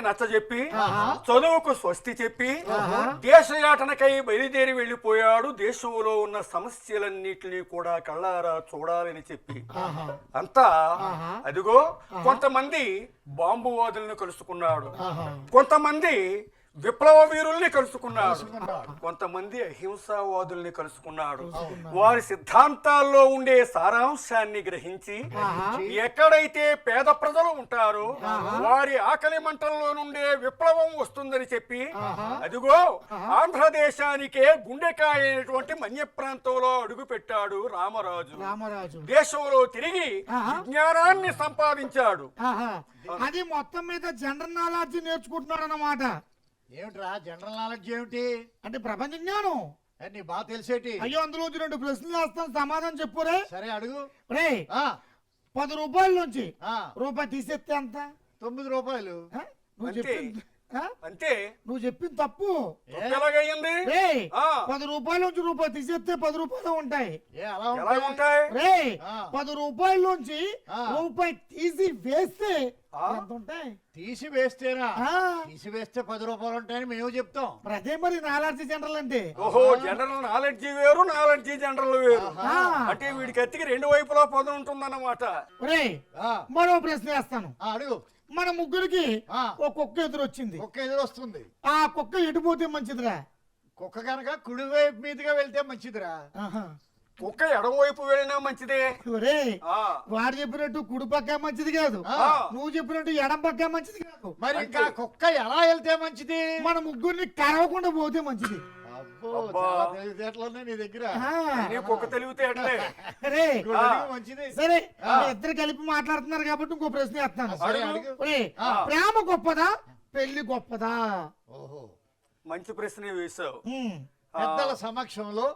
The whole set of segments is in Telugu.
నచ్చజెప్పి చదువుకు స్వస్తి చెప్పి దేశయాటనకై బయలుదేరి వెళ్లిపోయాడు. దేశంలో ఉన్న సమస్యలన్నిటినీ కూడా కళ్ళారా చూడాలని చెప్పి అంతా అదిగో కొంతమంది బాంబువాదులను కలుసుకున్నాడు, కొంతమంది విప్లవ వీరుల్ని కలుసుకున్నాడు, కొంతమంది అహింసావాదుల్ని కలుసుకున్నాడు. వారి సిద్ధాంతాల్లో ఉండే సారాంశాన్ని గ్రహించి ఎక్కడైతే పేద ప్రజలు ఉంటారో వారి ఆకలి మంటల్లో నుండే విప్లవం వస్తుందని చెప్పి అదిగో ఆంధ్రదేశానికే గుండెకాయ అయినటువంటి మన్య ప్రాంతంలో అడుగు పెట్టాడు రామరాజు. దేశంలో తిరిగి విజ్ఞానాన్ని సంపాదించాడు. అది మొత్తం మీద జనరల్ నాలెడ్జ్ నేర్చుకుంటున్నాడు అన్నమాట. ఏమిట్రా జనరల్ నాలెడ్జ్ ఏమిటి అంటే ప్రపంచ జ్ఞానం నీ బాగా తెలిసేటి. అయ్యో అందులో 2 ప్రశ్నలు వేస్తాను, సమాధానం చెప్పురే. సరే అడుగు. రే 10 రూపాయల నుంచి రూపాయి తీసేస్తే ఎంత? 9 రూపాయలు. నువ్వు చెప్పింది అంతే, నువ్వు చెప్పింది తప్పు. 10 రూపాయల నుంచి రూపాయి తీసేస్తే 10 రూపాయలు ఉంటాయి. ఉంటాయి? 10 రూపాయల నుంచి రూపాయి తీసి వేస్తే ఎంత ఉంటాయి? తీసి వేస్తేనా? తీసి వేస్తే 10 రూపాయలు ఉంటాయని మేము చెప్తాం. అదే మరి నాలెడ్జ్ జనరల్ అంటే. ఓహో, జనరల్ నాలెడ్జి వేరు, నాలెడ్జి జనరల్ వేరు. అంటే వీడికి ఎత్తికి 2 వైపులా పదం ఉంటుందన్నమాట. మరో ప్రశ్న వేస్తాను, అడుగు. మన ముగ్గురికి ఒక కుక్క ఎదురొచ్చింది. కుక్క ఎదురొస్తుంది. ఆ కుక్క ఎటుపోతే మంచిదిరా? కుక్క కనుక కుడి వైపు మీదుగా వెళ్తే మంచిదిరా. కుక్క ఎడమవైపు వెళ్ళినా మంచిదే. వాడు చెప్పినట్టు కుడి పక్క మంచిది కాదు, నువ్వు చెప్పినట్టు ఎడం పక్క మంచిది కాదు. మరి ఇంకా కుక్క ఎలా వెళ్తే మంచిది? మన ముగ్గురిని కరవకుండా పోతే మంచిది. నీ దగ్గర సరే, ఇద్దరు కలిపి మాట్లాడుతున్నారు కాబట్టి ఇంకో ప్రశ్న వేస్తాను. ప్రేమ గొప్పదా, పెళ్లి గొప్పదా? మంచి ప్రశ్న వేసావు. పెద్దల సమక్షంలో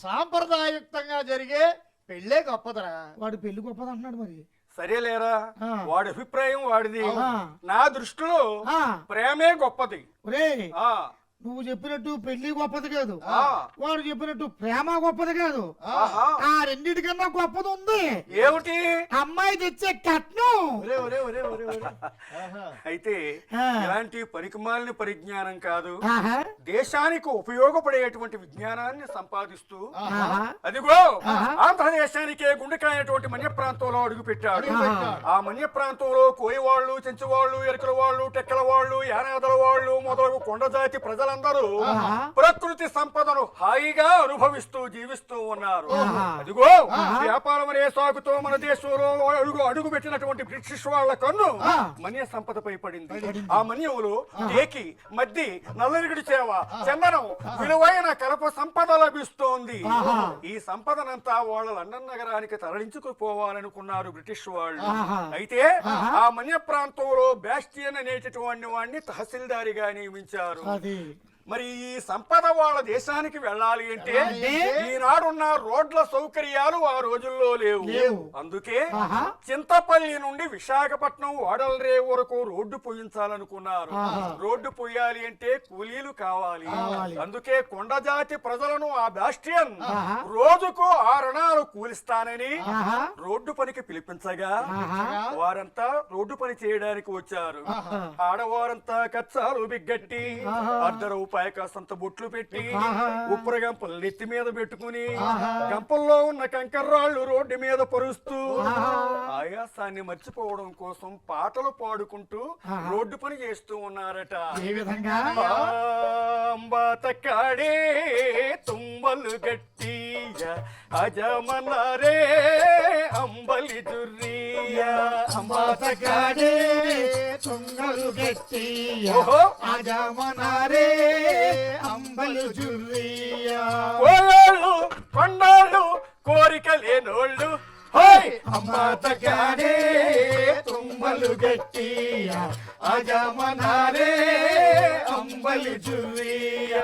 సాంప్రదాయయుక్తంగా జరిగే పెళ్లే గొప్పదరా. వాడు పెళ్లి గొప్పది అంటున్నాడు. మరి సరేలేరా, వాడి అభిప్రాయం వాడిది. నా దృష్టిలో ప్రేమే గొప్పది. నువ్వు చెప్పినట్టు పెళ్లి గొప్పది కాదు, వాడు చెప్పినట్టు ప్రేమ గొప్పది కాదు. ఆ రెండిటికన్నా గొప్పది ఉంది. ఏమిటి? అమ్మాయి తెచ్చే కట్నం. అయితే ఇలాంటి పనికిమాలిన పరిజ్ఞానం కాదు, దేశానికి ఉపయోగపడేటువంటి విజ్ఞానాన్ని సంపాదిస్తూ అదిగో ఆంధ్రదేశానికే గుండెకాయటువంటి మన్య ప్రాంతంలో అడుగు పెట్టాడు. ఆ మన్య ప్రాంతంలో కోయవాళ్ళు, చెంచువాళ్ళు, ఎరుకల వాళ్ళు, టెక్కల వాళ్ళు, యానాదల వాళ్ళు మొదలగు కొండ జాతి ప్రజలందరూ ప్రకృతి సంపదను హాయిగా అనుభవిస్తూ జీవిస్తూ ఉన్నారు. అదిగో వ్యాపారం అనే సాగుతో మన దేశంలో అడుగు పెట్టినటువంటి బ్రిటిష్ వాళ్ళ కన్ను మన్య సంపదపై పడింది. ఆ మన్యంలో టేకి, మద్ది, నల్లరిగిడి చేవ, చందనం, విలువైన కలప సంపద లభిస్తోంది. ఈ సంపదనంతా వాళ్ళ లండన్ నగరానికి తరలించుకుపోవాలనుకున్నారు బ్రిటిష్ వాళ్ళు. అయితే ఆ మన్య ప్రాంతంలో బాస్టియన్ అనేటటువంటి వాడిని తహసీల్దారిగా నియమించారు. మరి ఈ సంపద వాళ్ళ దేశానికి వెళ్ళాలి అంటే ఈనాడున్న రోడ్ల సౌకర్యాలు ఆ రోజుల్లో లేవు. అందుకే చింతపల్లి నుండి విశాఖపట్నం వాడలరేవు వరకు రోడ్డు పోయించాలనుకున్నారు. రోడ్డు పోయాలి అంటే కూలీలు కావాలి. అందుకే కొండజాతి ప్రజలను ఆ బాస్టియన్ రోజుకు 6 అణాలు కూలిస్తానని రోడ్డు పనికి పిలిపించగా వారంతా రోడ్డు పని చేయడానికి వచ్చారు. ఆడవారంతా కచ్చాలు బిగ్గట్టి ₹1 కాసంత బొట్లు పెట్టి ఉప్పుర గంపలు నెత్తి మీద పెట్టుకుని గంపల్లో ఉన్న కంకర్రాళ్లు రోడ్డు మీద పరుస్తూ ఆయాసాన్ని మర్చిపోవడం కోసం పాటలు పాడుకుంటూ రోడ్డు పని చేస్తూ ఉన్నారట. అంబాతకాడే తుంబలు గట్టియ అజమనరే అంబలి జుర్రియ. అంబాతకాడే తుంగలు గట్టియ అజమనరే అంబలి జుర్రియ. కోళ్ళు కొండోళ్ళు కోరిక లేనోళ్ళు అంబాతకాడే తుంబలు గట్టియ అజమనరే అంబలి జుర్రియ.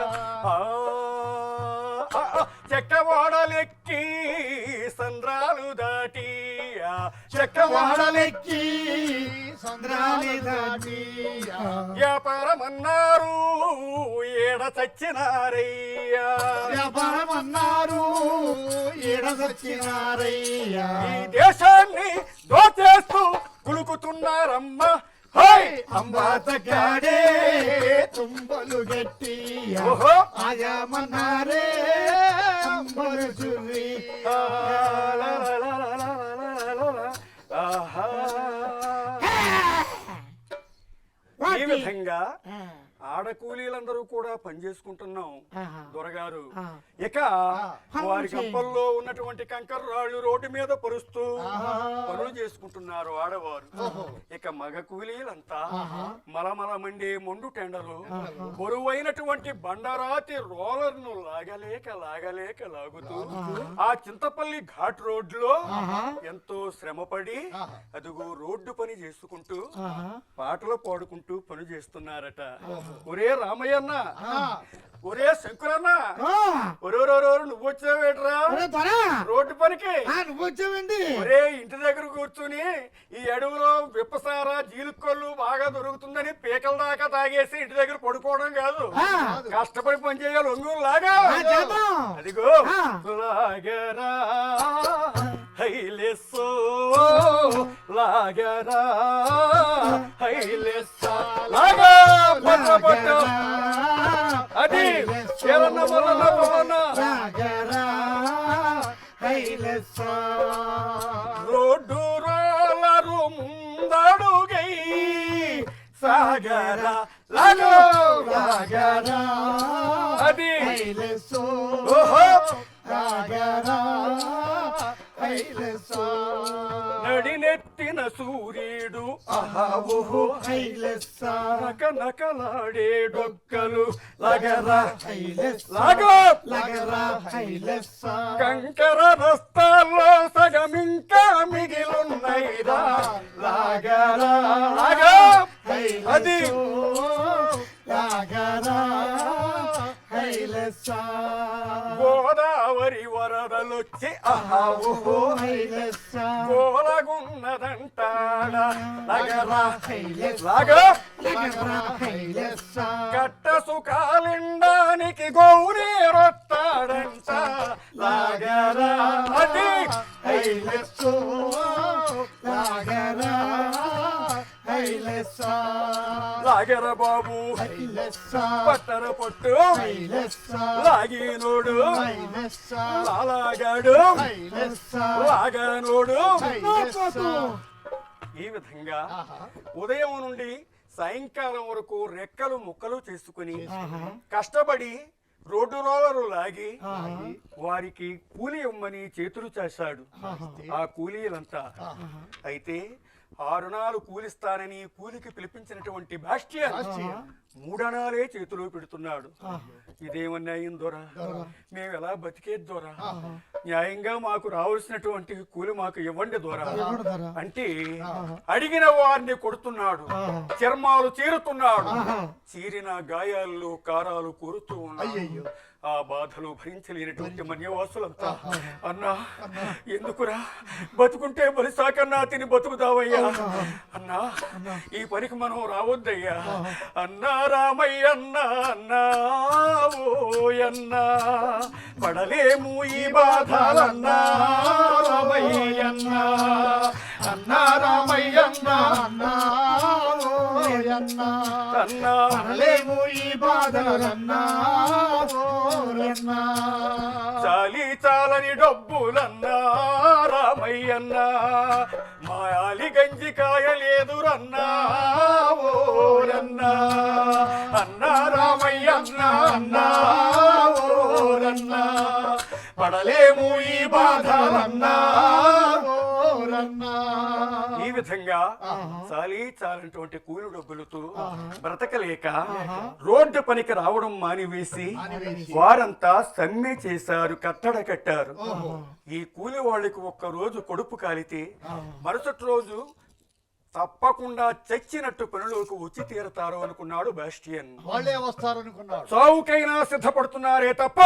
చెక్కవాడలెక్కి సంద్రాలు దాటి, చెక్కవాడలెక్కి సంద్రాలు దాటి వ్యాపారమన్నారు ఏడ చచ్చినారయ్యా. వ్యాపారమన్నారు ఏడ చచ్చినారయ్యా. ఈ దేశాన్ని దోచేస్తూ కులుకుతున్నారమ్మ హై అంబాతగాడే తుంబలు గట్టి ఓహో ఆయామన్నారే అంబలు చుర్రి ఆహా. ఈ విధంగా ఆడకూలీలందరూ కూడా పనిచేసుకుంటున్నాం దొరగారు. ఇక వారి గంపల్లో ఉన్నటువంటి కంకర రాళ్ళు రోడ్డు మీద పరుస్తూ పనులు చేసుకుంటున్నారు ఆడవారు. ఇక మగ కూలీలంతా మలమల మండే మొండు టెండలు బరువైనటువంటి బండరాతి రోలర్ ను లాగలేక లాగుతూ ఆ చింతపల్లి ఘాట్ రోడ్ లో ఎంతో శ్రమపడి అదుగో రోడ్డు పని చేసుకుంటూ పాటలు పాడుకుంటూ పని చేస్తున్నారట. ఒరే రామయ్యన్న, ఒరే శంకురన్న, నువ్వు వచ్చావేట్రా రోడ్డు పనికి? నువ్వు వచ్చావండి. ఒరే ఇంటి దగ్గర కూర్చుని ఈ అడవిలో విప్పసారా జీలుకొల్లు బాగా దొరుకుతుందని పీకల దాకా తాగేసి ఇంటి దగ్గర పడుకోవడం కాదు, కష్టపడి పని చేయాలి ఒంగోలు లాగా. అదిగో లాగరా హైలెస్సో లాగరా హైలెస్సా లాగా పట్టు అది రోడ్డు రోలరు ముందడుగై సాగరా లాగో లాగరా అది ఓహో నడినెత్తిన సూర్యుడు ఆహో నకనకలాడే డొక్కలు లగరా లాగో కంకర రస్తాల్లో సగమింకా మిగిలున్నైరా లాగరా లాగో అది గోదావరి వరదలొచ్చి ఆహో గోలగున్నదంటాడా లగరా లాగో కట్ట సుఖాలిండానికి గౌరీ రొత్తాడంట లాగరా అది లాగర బాబు పట్టర పొట్టు లాగినోడు లాగాడు లాగనోడు. ఈ విధంగా ఉదయం నుండి సాయంకాలం వరకు రెక్కలు ముక్కలు చేసుకుని కష్టపడి రోడ్డు రోలరు లాగి వారికి కూలి ఇవ్వమని చేతులు చేశాడు ఆ కూలీలంతా. అయితే 6 అణాలు కూలిస్తానని కూలికి పిలిపించినటువంటి బాస్టియన్ 3 అణాలే చేతిలో పెడుతున్నాడు. ఇదేమన్యాయం దొరా, మేము ఎలా బతికేది దొరా, న్యాయంగా మాకు రావాల్సినటువంటి కూలి మాకు ఇవ్వండి దొరా అంటే అడిగిన వారిని కొడుతున్నాడు, చర్మాలు చీరుతున్నాడు, చీరిన గాయాల్లో కారాలు కూరుతూ ఉన్నాడు. ఆ బాధలు భరించలేనటువంటి మన్యవాసులంతా అన్నా ఎందుకురా బతుకుంటే బలిసాకన్నా తిని బతుకుతావయ్యా అన్నా, ఈ పనికి మనం రావద్దయ్యా అన్నా రామయ్య అన్నా అన్నా ఓయన్నా పడలేము ఈ బాధలన్నా రామయ్య అన్నా అన్నా రామయ్య అన్నా అన్నా ఓయన్నా అన్నా పడలేము ఈ బాధలన్నా చాలి చాలని డబ్బులన్నా రామయ్యన్నా మాయాలి గంజి కాయలేదురన్నా ఓరన్నా అన్నా రామయ్యన్నా అన్నా ఓరన్నా పడలేము ఈ బాధలన్నా ఓరన్నా. ఈ విధంగా చాలీ చాలంటువంటి కూలి డబ్బులతో బ్రతకలేక రోడ్డు పనికి రావడం మానివేసి వారంతా సమ్మె చేశారు, కట్టడ కట్టారు. ఈ కూలి వాళ్ళకి ఒక్క రోజు కడుపు కాలితే మరుసటి రోజు తప్పకుండా చచ్చినట్టు పనిలోకి వచ్చి తీరతారు అనుకున్నాడు బాస్టియన్. వాళ్ళే వస్తారు అనుకున్నాడు. చావుకైనా సిద్ధపడుతున్నారే తప్ప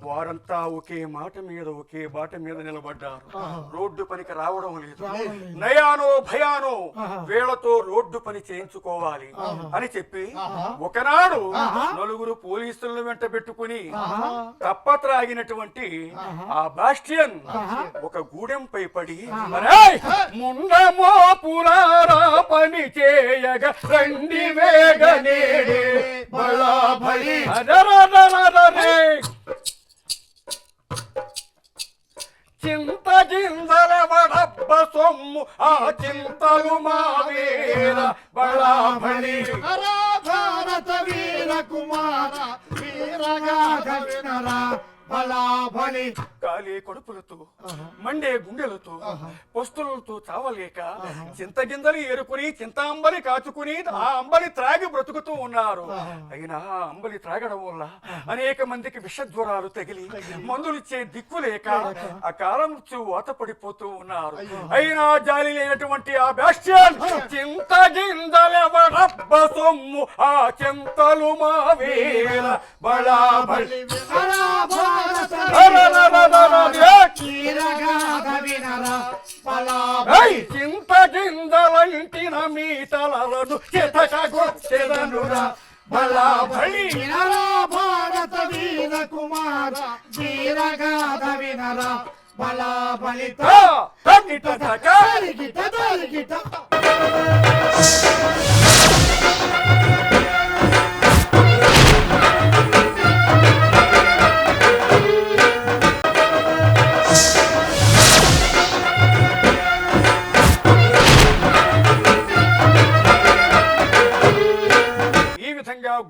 వారంతా ఒకే మాట మీద ఒకే బాట మీద నిలబడ్డారు. రోడ్డు పనికి రావడం లేదు. నయానో భయానో వీళ్లతో రోడ్డు పని చేయించుకోవాలి అని చెప్పి ఒకనాడు నలుగురు పోలీసులను వెంట పెట్టుకుని తప్పత్రాగినటువంటి ఆ బాస్టియన్ ఒక గూడెంపై పడి ముండమో పురారా పని చేయగ రండి వేగనేడే బళాబళి చింత గింజల వడబ్బ సొమ్ము ఆ చింతలు మావేర బళాబళి భారత వీర కుమార వీరగాథ వినరా బళాబళి. కాలే కడుపులతో మండే గుండెలతో పొస్తులతో చావలేక చింత గింజలు ఏరుకుని చింత అంబలి కాచుకుని ఆ అంబలి త్రాగి బ్రతుకుతూ ఉన్నారు. అయినా ఆ అంబలి త్రాగడం వల్ల అనేక మందికి విషజ్వరాలు తగిలి మందులిచ్చే దిక్కు లేక ఆ కాలం వాత పడిపోతూ ఉన్నారు. అయినా జాలి లేనటువంటి ఆ బాస్టియన్ చింత గింజలెవడబ్బ సొమ్ము ఆ చింతలు మావేల బళాబళి చింత గింజలంటిన మీటలను చితకగొచ్చెదనురా బళాబళి. భారత వీర కుమార వీరగాథ వినరా బళాబళి.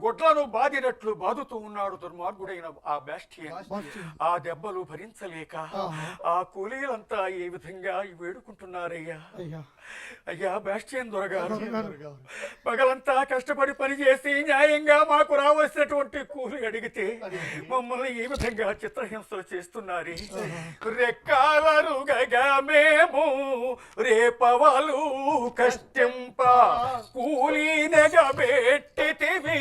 గొడ్లను బాదినట్లు బాదుతూ ఉన్నాడు దుర్మార్గుడైన ఆ బాస్టియన్. ఆ దెబ్బలు భరించలేక ఆ కూలీలంతా ఏ విధంగా వేడుకుంటున్నారయ్యా. అయ్యా బాస్టియన్ దొరగారు, పగలంతా కష్టపడి పనిచేసి న్యాయంగా మాకు రావాల్సినటువంటి కూలి అడిగితే మమ్మల్ని ఈ విధంగా చిత్రహింసలు చేస్తున్నారు. రెక్కాలరుగగా మేము రేపవలు కష్టింప కూలీ నెగబెట్టితివి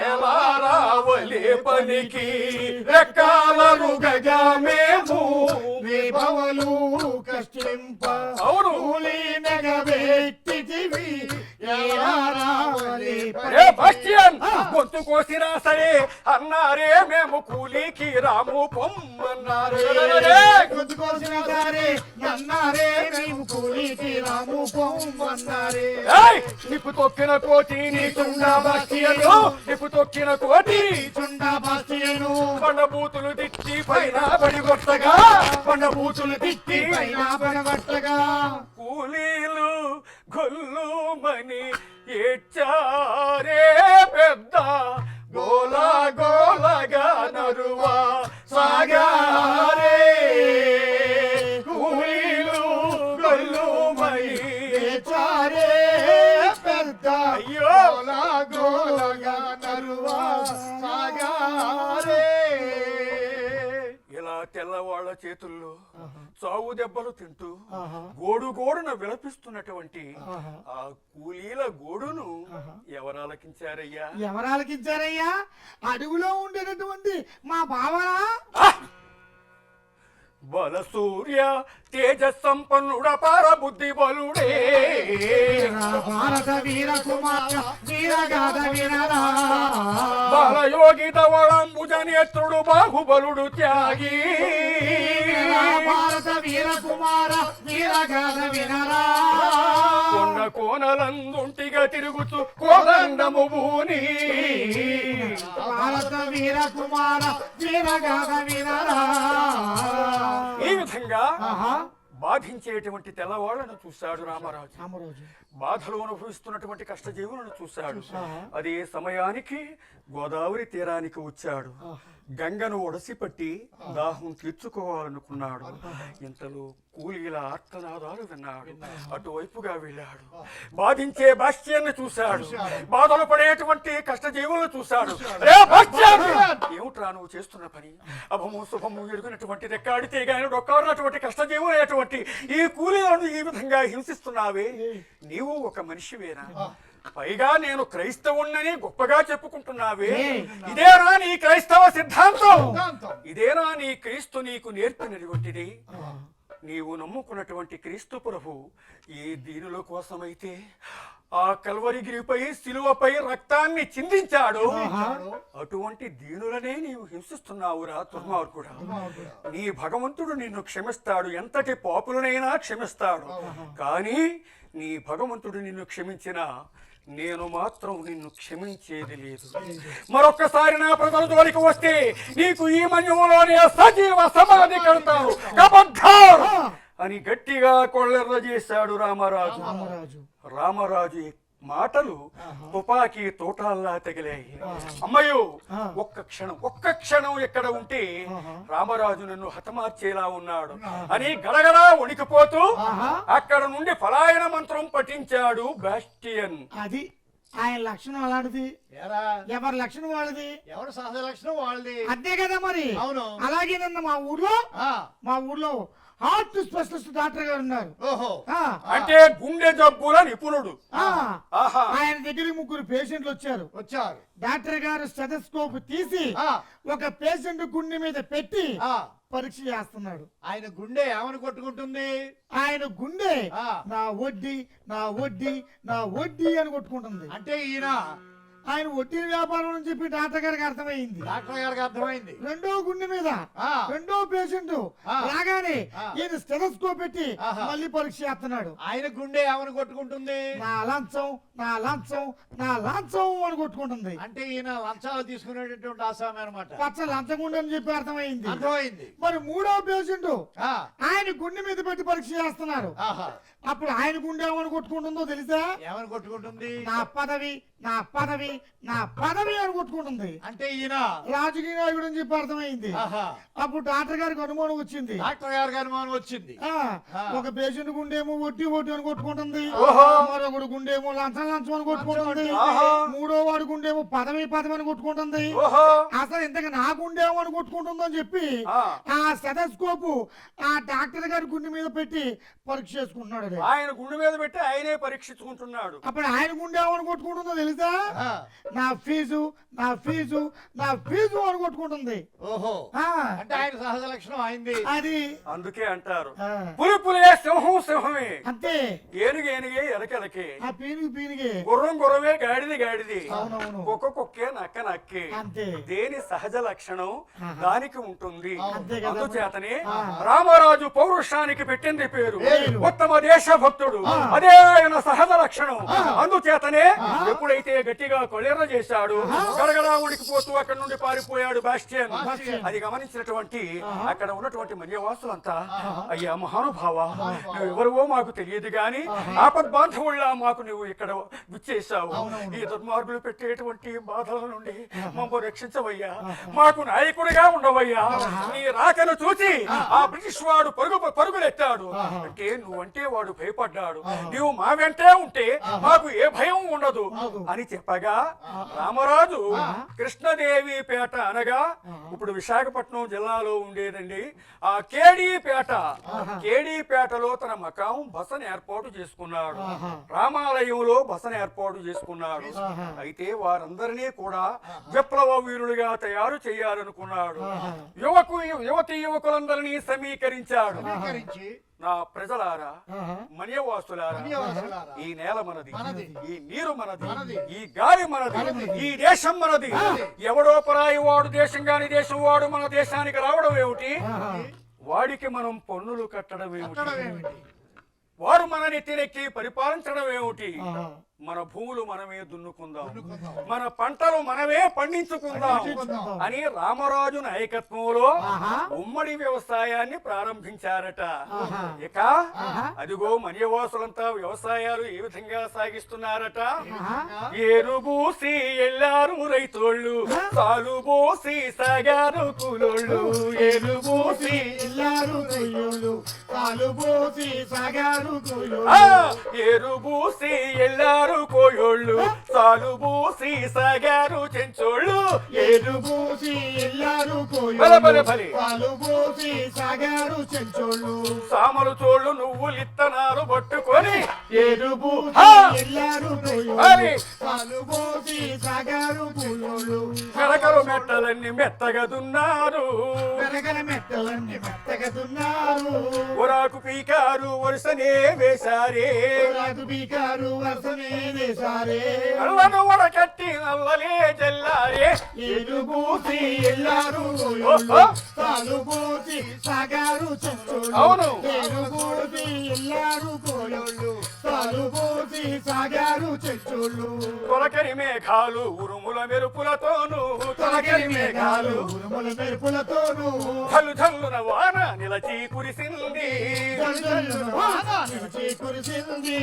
ఎలా రావలే పనికి. రెక్కాలరుగగా మేము రేపవలు కష్టింప అవును నెగబెట్టితివి ఎలా రావలే బాస్టియన్ గొంతు కోసినా సరే అన్నారే మేము కూలీకి రాము పొమ్మన్నారే. గొంతు కోసిన సరే అన్నారే మేము కూలీకి రాము పొమ్మన్నారే. నిప్పు తొక్కిన కోటి నీ చుండా బాస్టియను, నిప్పు తొక్కిన కోటి చుండా బాస్టియను కొండబూతులు తిట్టి పైన పడిగొట్టగా, కొండబూతులు తిట్టి పైన పడగొట్టగా కూలీలు గొల్లుమని ఏడ్చారే పెద్ద గోలా గోలగా నరువా సాగారే. కూలీలు గొల్లుమని ఏడ్చారే పెద్ద అయ్యో గోలగా నరువా సాగారే. ఇలా తెల్లవాళ్ల చేతుల్లో చావు దెబ్బలు తింటూ గోడు గోడున విలపిస్తున్నటువంటి ఆ కూలీల గోడును ఎవరు ఆలకించారయ్యా? ఎవరు ఆలకించారయ్యా? అడుగులో ఉండేటటువంటి మా బావరా బల సూర్య తేజ సంపన్నుడ పార బుద్ధి బలుడే భారత వీర కుమార వీరగాథ వినరా. బలయోగి ధవళంబుజ నేత్రుడు బాహుబలుడు త్యాగి భారత వీర కుమార వీరగాథ వినరా. కొన్న కోనలందుంటిగా తిరుగుతూ కోదండము భూని భారత వీర కుమార వీరగాథ వినరా. ఈ విధంగా బాధించేటువంటి తెల్లవాళ్లను చూశాడు రామరాజు. బాధలు అనుభవిస్తున్నటువంటి కష్టజీవులను చూశాడు. అదే సమయానికి గోదావరి తీరానికి వచ్చాడు. గంగను ఒడసిపట్టి దాహం తీర్చుకోవాలనుకున్నాడు. ఇంతలో కూలీల ఆర్తనాదాలు విన్నాడు. అటువైపుగా వెళ్ళాడు. బాధించే బాస్టియన్ను చూశాడు. బాధలు పడేటువంటి కష్టజీవులను చూశాడు. ఏమిట్రా నువ్వు చేస్తున్న పని? అభము శుభము ఎరుగునటువంటి రెక్కాడితే గాని డొక్కాడినటువంటి కష్టజీవులైనటువంటి ఈ కూలీలను ఈ విధంగా హింసిస్తున్నావే, నీవు ఒక మనిషివేనా? పైగా నేను క్రైస్తవుణ్ణని గొప్పగా చెప్పుకుంటున్నావే, ఇదేనా నీ క్రైస్తవ సిద్ధాంతం? ఇదేనా నీ క్రీస్తు నీకు నేర్పినటువంటిది? నీవు నమ్ముకున్నటువంటి క్రీస్తు ప్రభు ఏ దీనుల కోసమైతే ఆ కల్వరిగిరిపై శిలువపై రక్తాన్ని చిందించాడు, అటువంటి దీనులనే నీవు హింసిస్తున్నావురా దుర్మార్గుడా. నీ భగవంతుడు నిన్ను క్షమిస్తాడు, ఎంతటి పాపులనైనా క్షమిస్తాడు. కానీ నీ భగవంతుడు నిన్ను క్షమించినా నేను మాత్రం నిన్ను క్షమించేది లేదు. మరొక్కసారి నా ప్రజల జోలికి వస్తే నీకు ఈ మన్యులోనే సజీవ సమాధి కడతారు అని గట్టిగా కొల్లెర్ర చేశాడు రామరాజు. రామరాజు మాటలు తుపాకీ తోటాల్లా తగిలాయి. అమ్మయ్యో, ఒక్క క్షణం ఎక్కడ ఉంటే రామరాజు నన్ను హతమార్చేలా ఉన్నాడు అని గడగడా వణికిపోతూ అక్కడ నుండి పలాయన మంత్రం పఠించాడు బాస్టియన్. అది ఆయన లక్షణం అలాంటిది. ఎవరి లక్షణం వాళ్ళది, ఎవరు సహజ లక్షణం వాళ్ళది. అంతే కదా మరి. అవును. అలాగే నిన్న మా ఊర్లో హార్ట్ స్పెషలిస్ట్ డాక్టర్ గారు ఉన్నారు. అంటే గుండె జబ్బుల నిపుణుడు. ఆయన దగ్గరికి 3 పేషెంట్లు వచ్చారు. డాక్టర్ గారు స్టెథోస్కోప్ తీసి ఒక పేషెంట్ గుండె మీద పెట్టి పరీక్ష చేస్తున్నాడు. ఆయన గుండె ఏమని కొట్టుకుంటుంది? ఆయన గుండె నా వడ్డీ నా వడ్డీ నా వడ్డీ అని కొట్టుకుంటుంది. అంటే ఈయన ఆయన వడ్డీ వ్యాపారం అని చెప్పి డాక్టర్ గారికి అర్థమైంది. రెండో గుండె మీద రెండో పేషెంట్ రాగానే ఈయన స్టెథోస్కోప్ పెట్టి మళ్ళీ పరీక్ష చేస్తున్నాడు. ఆయన గుండె ఏమని కొట్టుకుంటుంది? నా లంచం నా లంచం నా లంచం అని కొట్టుకుంటుంది. అంటే ఈయన లంచాలు తీసుకునేటటువంటి ఆసామి అనమాట. పచ్చ లంచగుండె అని చెప్పి అర్థమైంది. మరి మూడో పేషెంట్ ఆయన గుండె మీద పెట్టి పరీక్ష చేస్తున్నారు. అప్పుడు ఆయన గుండె ఏమని కొట్టుకుంటుందో తెలుసా? ఏమని కొట్టుకుంటుంది? నా పదవి నా పదవి నా పదవి అని కొట్టుకుంటుంది. అంటే ఈయన రాజకీయ నాయకుడు అని చెప్పి అర్థమైంది. అప్పుడు డాక్టర్ గారికి అనుమానం వచ్చింది. ఒక పేషెంట్ గుండేమో వడ్డీ వడ్డీ అని కొట్టుకుంటుంది, మరొకడు గుండేమో లంచం లంచం అని కొట్టుకుంటుంది, మూడో వాడు గుండేమో పదవి పదవి అని కొట్టుకుంటుంది. అసలు ఇంతగా నా గుండేమో అని కొట్టుకుంటుందో అని చెప్పి ఆ స్టెథోస్కోప్ ఆ డాక్టర్ గారి గుండె మీద పెట్టి పరీక్ష చేసుకుంటున్నాడు. ఆయన గుండె మీద పెట్టి ఆయనే పరీక్షించుకుంటున్నాడు. అప్పుడు ఆయన గుండె ఏమని కొట్టుకుంటుందో తెలుసా? నా ఫీజు నా ఫీజు నా ఫీజు అని కొట్టుకుంటుంది. అంటే ఆయన సహజ లక్షణం అయింది అది. అందుకే అంటారు పులి పులే సింహం సింహమే, అంతే ఏనుగు ఏనుగే ఎలకెలకే, ఆ పీనుగు పీనుగే, గుర్రం గుర్రమే గాడిది గాడిది, అవునవును, కుక్క కుక్కే నక్క నక్కే. అంతే. దేని సహజ లక్షణం దానికి ఉంటుంది. అందుచేతనే రామరాజు పౌరుషానికి పెట్టింది పేరు ఉత్తమ దేశభక్తుడు. అదే ఆయన సహజ లక్షణం. అందుచేతనే ఎప్పుడైతే గట్టిగా కొలేర చేశాడు, గడగడా ఉడికిపోతూ అక్కడ నుండి పారిపోయాడు బాస్టియన్. అది గమనించినటువంటి అక్కడ ఉన్నటువంటి మన్యవాసులంతా, అయ్యా మహానుభావ, నువ్వు ఎవరివో మాకు తెలియదు గాని ఆపద్బాంధవుల్లా మాకు నువ్వు ఇక్కడ విచ్చేశావు. ఈ దుర్మార్గులు పెట్టేటువంటి బాధల నుండి మమ్మల్ని రక్షించవయ్యా, మాకు నాయకుడిగా ఉండవయ్యా. నీ రాకను చూసి ఆ బ్రిటిష్ వాడు పరుగులెత్తాడు. అంటే నువ్వంటే వాడు భయపడ్డాడు. నువ్వు మా వెంటే ఉంటే మాకు ఏ భయం ఉండదు అని చెప్పగా రామరాజు కృష్ణదేవి పేట అనగా ఇప్పుడు విశాఖపట్నం జిల్లాలో ఉండేదండి ఆ కేడీపేటలో తన మకాం బసను ఏర్పాటు చేసుకున్నాడు. రామాలయంలో బసను ఏర్పాటు చేసుకున్నాడు. అయితే వారందరినీ కూడా విప్లవ వీరులుగా తయారు చేయాలనుకున్నాడు. యువతి యువకులందరినీ సమీకరించాడు. నా ప్రజలారా, మన్యవాసులారా, ఈ నేల మనది, ఈ నీరు మనది, ఈ గాలి మనది, ఈ దేశం మనది. ఎవడో పరాయి వాడు దేశం కాని దేశం వాడు మన దేశానికి రావడం ఏమిటి? వాడికి మనం పన్నులు కట్టడం ఏమిటి? వారు మన నెత్తినెక్కి పరిపాలించడం ఏమిటి? మన భూములు మనమే దున్నుకుందాం, మన పంటలు మనమే పండించుకుందాం అని రామరాజు నాయకత్వంలో ఉమ్మడి వ్యవసాయాన్ని ప్రారంభించారట. ఇక అదిగో మన్యవాసులంతా వ్యవసాయాలు ఏ విధంగా సాగిస్తున్నారట. ఏరుబూసి ఎల్లారు రైతోళ్ళు, సాలుబోసి సాగారు కూలోళ్ళు. ఏరుబూసి ఎల్లారు రైతోళ్ళు, సాలుబోసి సాగారు కూలోళ్ళు. ఏరుబూసి ఎల్లారు కోయోళ్ళు, సాలుబూసి సాగారు చెంచోళ్ళు. ఏరుబూసి ఎల్లారు కోయోళ్ళు, సాలుబూసి సాగారు చెంచోళ్ళు. సామలు చోళ్ళు నువ్వులు ఇత్తనాలు పట్టుకొని ఎరుపు హా! ఎల్లారు మరి పాలు పోసి సాగారు పూయోళ్ళు కరకలు మెట్టలన్నీ మెత్తగా దున్నారు వెనకల మెట్టలన్నీ మెత్తగతున్నారు ఒరాకు పీకారు వరుసనే వేశారే రాజు బీకారు వర్షమే వేశారే కళ్ళను వడకట్టి నల్లలే జల్లారే ఎరుబూసి ఎల్లారు ఓహో! పాలు పోసి సాగారు చెంచోళ్ళు అవును. ఎరుబూసి ఎల్లారు కోయోళ్ళు పాలు పోసి సాగారు చెంచోళ్ళు తొలకరి మేఘాలు ఉరుముల మెరుపులతోనూ తొలకరి మేఘాలు ఉరుముల మెరుపులతోనూ చల్లు చల్లున వాన నిలచి కురిసింది జల్జల్లున వాన నిలిచి కురిసింది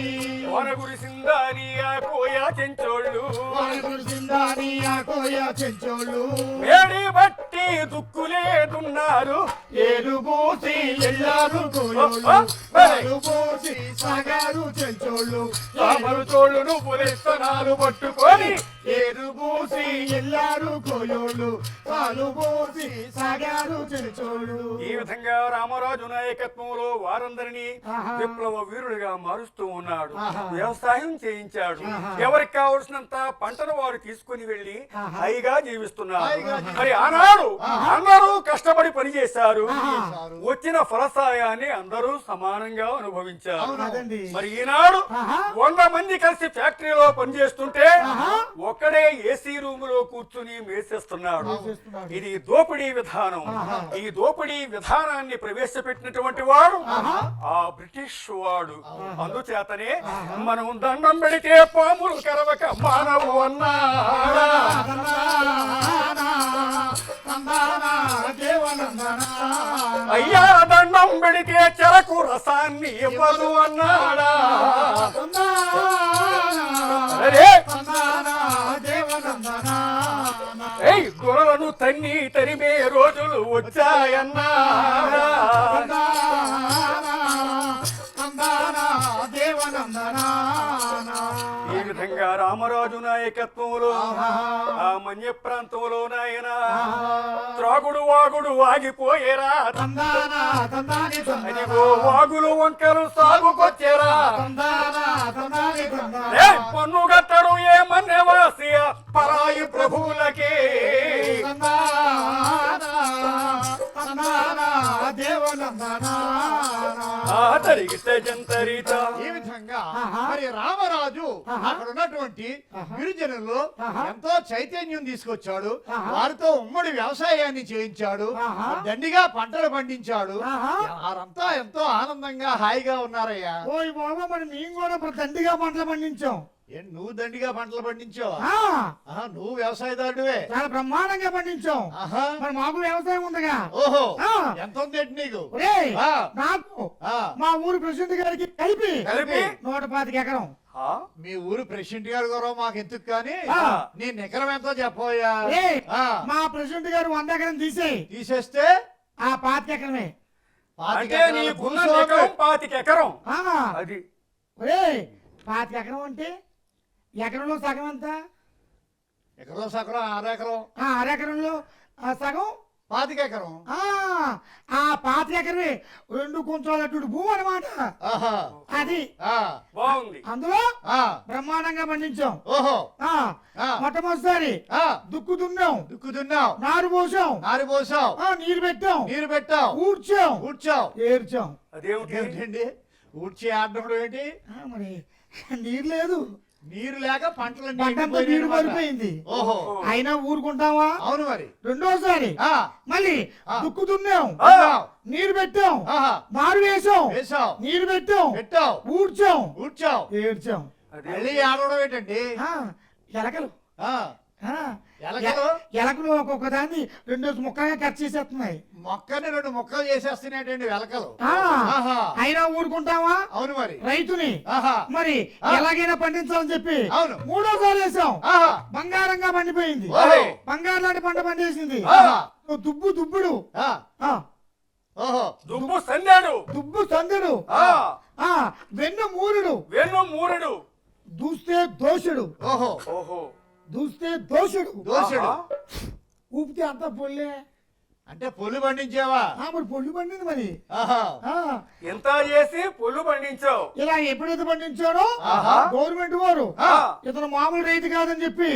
వాన కురిసిందని ఆ కోయ చెంచోళ్ళు వాన కురిసిందని ఆ కోయ చెంచోళ్ళు వేడి బట్టి దుక్కులేదున్నారు ఏరుబోసి ఎల్లారు కోయోళ్ళు ఓహో! మరి పాలు పోసి సాగారు చెంచోళ్ళు తామరు తోళ్ళు నువ్వులిస్తనాలు పట్టుకొని ఏరుబోసి ఎల్లారు కోయోళ్ళు పాలు పోసి సాగారు చెంచోళ్ళు ఈ విధంగా రామరాజు నాయకత్వంలో వారందరినీ ఆహా. విప్లవ వీరుడిగా మారుస్తూ ఉన్నాడు ఆహా. వ్యవసాయం చేయించాడు ఆహా. ఎవరికి కావలసినంత పంటను వారు తీసుకుని వెళ్లి ఆహా. హాయిగా జీవిస్తున్నారు హాయిగా మరి ఆనాడు అందరూ కష్టపడి పనిచేశారు వచ్చిన ఫలసాయాన్ని అందరూ సమానంగా అనుభవించారు అదండి మరి ఈనాడు ఆహా. 100 మంది కలిసి ఫ్యాక్టరీలో పనిచేస్తుంటే ఆహా. ఒక్కడే ఏసీ రూమ్ లో కూర్చుని మేసేస్తున్నాడు మేసేస్తున్నాడు. ఇది దోపిడీ విధానం ఆహా. ఈ దోపిడీ విధానాన్ని ప్రవేశపెట్టినటువంటి వాడు ఆహా. ఆ బ్రిటిష్ వాడు అందుచేతనే మనం దండం పెడితే పాములు కరవక మానవు అన్నాడా అయ్యా దండం పెడితే చెరకు రసాన్ని ఇవ్వదు అన్నాడా అరే ఏయ్ గొర్రెలను తన్ని తరిమే రోజులు వచ్చాయన్నాడా ఈ విధంగా రామరాజు నాయకత్వంలో ఆ మన్య ప్రాంతంలో నాయన త్రాగుడు వాగుడు ఆగిపోయేరా అదిగో వాగులు వంకలు సాగుకొచ్చేరా ఏ పన్ను గట్టడు ఏ మన్యవాసి పరాయి ప్రభువులకే ఆ తరిగితే జంతరిత ఈ విధంగా మరి రామరాజు అక్కడ ఉన్నటువంటి గిరిజనుల్లో ఎంతో చైతన్యం తీసుకొచ్చాడు వారితో ఉమ్మడి వ్యవసాయాన్ని చేయించాడు దండిగా పంటలు పండించాడు వారంతా ఎంతో ఆనందంగా హాయిగా ఉన్నారయ్యా ఓయ్ బాబా మరి మేము కూడా ఇప్పుడు దండిగా పంటలు పండించాం నువ్వు దండిగా పంటలు పండించావా ఆ, నువ్వు వ్యవసాయదారుడివే చాలా బ్రహ్మాండంగా పండించాం ఆహా మరి మాకు వ్యవసాయం ఉందిగా ఓహో ఆ. ఎంత ఉంది నీకు ఒరేయ్, ఆ. నాకు ఆ. మా ఊరు ప్రెసిడెంట్ గారికి కలిపి కలిపి 125 ఎకరం ఆ? మీ ఊరు ప్రెసిడెంట్ గారు కూడా మాకు ఎందుకు కానీ ఆ. నీ నికరం ఎంతో చెప్పోయా ఏయ్, ఆ. మా ప్రెసిడెంట్ గారు 100 ఎకరం తీసేయి తీసేస్తే ఆ 25 ఎకరమే అంటే నీకున్న ఎకరం 25 ఎకరం ఆ, అది ఒరేయ్ 25 ఎకరం అంటే ఎకరంలో సగం ఎంత ఎకరం సకరం అరెకరం ఆ అరెకరంలో సగం 25 ఎకరం ఆ 25 ఎకరమే 2 కుంచాల భూమి అన్నమాట ఆహా అది ఆ బాగుంది అందులో ఆ బ్రహ్మాండంగా పండించాం ఓహో ఆ ఆ. మొట్టమొదటిసారి ఆ దుక్కు దున్నాం దుక్కుతున్నావు నారు పోసాం నారు పోసావు నీరు పెట్టాం నీరు పెట్టావు ఊడ్చాం ఊడ్చావు ఏర్చాం అదేమిటి ఏమిటండి ఊడ్చి ఆడడం ఏంటి మరి నీరు లేదు నీరు లేక పంటలన్నీ పంటంతా ఎండిపోయినాయి నీరు అన్నమాట. పడిపోయింది ఓహో అయినా ఊరుకుంటావా అవును మరి రెండోసారి ఆ మళ్ళీ ఆ. దుక్కు దున్నాం దున్నావు. నీరు పెట్టాం ఆహా నారు వేసాం వేసావు నీరు పెట్టాం పెట్టావు ఊడ్చాం ఊడ్చావు ఏడ్చాం అదే మళ్ళీ ఆడడం ఏంటండి ఆ, ఎలకలు ఆ ఆ, ఎలకలు? ఎలకలు ఒక్కొక్క దాన్ని 2 ముక్కలుగా కట్ చేసేస్తున్నాయి మొక్కని 2 ముక్కలు చేసేస్తున్నాయండి వెలకలు ఆ, ఆహా అయినా ఊరుకుంటావా అవును మరి రైతుని ఆహా మరి ఆ. ఎలాగైనా పండించాలని చెప్పి అవును. మూడోసారి వేసాం ఆహా బంగారంగా పండిపోయింది ఓహో. బంగారు లాంటి పంట పండేసింది ఆహా దుబ్బుడు ఆ, ఆ, ఓహో దుబ్బు సందాడు దుబ్బు సందుడు ఆ వెన్ను మూరుడు వెన్ను మూరుడు దూస్తే దోషుడు అంటే పొల్లు పండించావా? మరి పొల్లు పండింది మరి. ఆహా. ఆ, ఎంత చేసి పొల్లు పండించావు. ఇలా ఎప్పుడైతే పండించాడో గవర్నమెంట్ వారు ఇతను మామూలు రైతు కాదని చెప్పి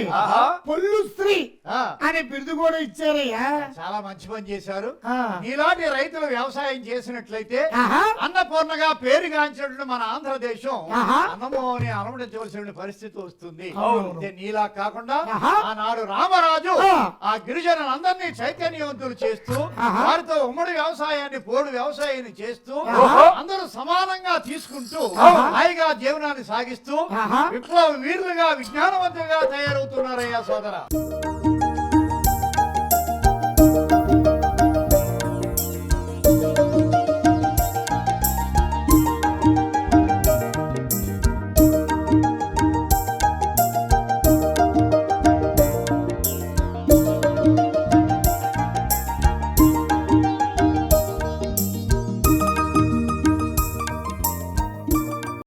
పొల్లు స్త్రీ ఆ, అనే బిరుదు కూడా ఇచ్చారయ్యా. చాలా మంచి పని చేశారు. ఆ. ఇలాంటి రైతులు వ్యవసాయం చేసినట్లయితే ఆహా. అన్నపూర్ణగా పేరుగాంచినట్లు మన ఆంధ్రదేశం ఆహా. అన్నము అని అలమటించవలసిన పరిస్థితి వస్తుంది. అవును. అంటే నీలా కాకుండా ఆహా. ఆనాడు రామరాజు ఆ. ఆ గిరిజనులందరినీ చైతన్యవంతులు చేస్తూ ఆహా. వారితో ఉమ్మడి వ్యవసాయాన్ని పోడు వ్యవసాయాన్ని చేస్తూ ఆహా. అందరూ సమానంగా తీసుకుంటూ ఆహా. హాయిగా జీవనాన్ని సాగిస్తూ ఆహా. విప్లవ వీరులుగా విజ్ఞానవంతులుగా తయారవుతున్నారయ్యా సోదర.